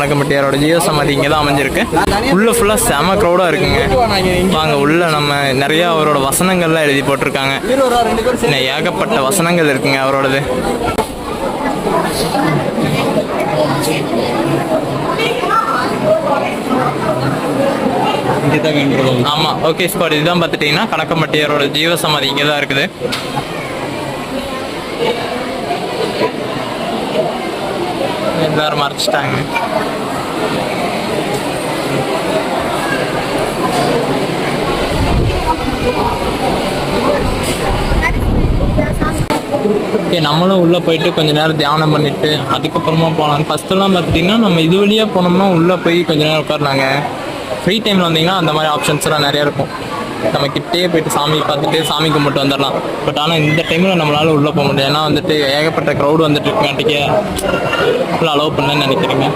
கணக்கம்பட்டியாரோட ஜீவ சமாதி இங்கே தான் அமைஞ்சிருக்கு. உள்ள ஃபுல்லாக செம க்ரௌடாக இருக்குங்க. வாங்க உள்ள நம்ம நிறையா அவரோட வசனங்கள்லாம் எழுதி போட்டிருக்காங்க. ஏகப்பட்ட வசனங்கள் இருக்குங்க அவரோடது. ஆமாம், ஓகே ஸ்பாட். இதுதான் பார்த்துட்டிங்கன்னா கணக்கம்பட்டியாரோட ஜீவ சமாதி இங்கே தான் இருக்குது. எல்லாரும் மறைச்சிட்டாங்க. ஓகே, நம்மளும் உள்ளே போயிட்டு கொஞ்ச நேரம் தியானம் பண்ணிட்டு அதுக்கப்புறமா போகலாம். ஃபஸ்ட்டெல்லாம் பார்த்துட்டிங்கன்னா நம்ம இது வழியாக போனோம்னா உள்ளே போய் கொஞ்ச நேரம் உட்காருனாங்க. ஃப்ரீ டைமில் வந்தீங்கன்னா அந்த மாதிரி ஆப்ஷன்ஸ்லாம் நிறையா இருக்கும். நம்ம கிட்டே போயிட்டு சாமி பார்த்துட்டு சாமி கும்பிட்டு வந்துடலாம். பட் ஆனால் இந்த டைமில் நம்மளால உள்ளே போக முடியாது. ஏன்னா வந்துட்டு ஏகப்பட்ட க்ரௌடு வந்துட்டு இருக்காட்டிக்கே ஃபுல்லாக அலோவ் பண்ணலன்னு நினைக்கிறேங்க.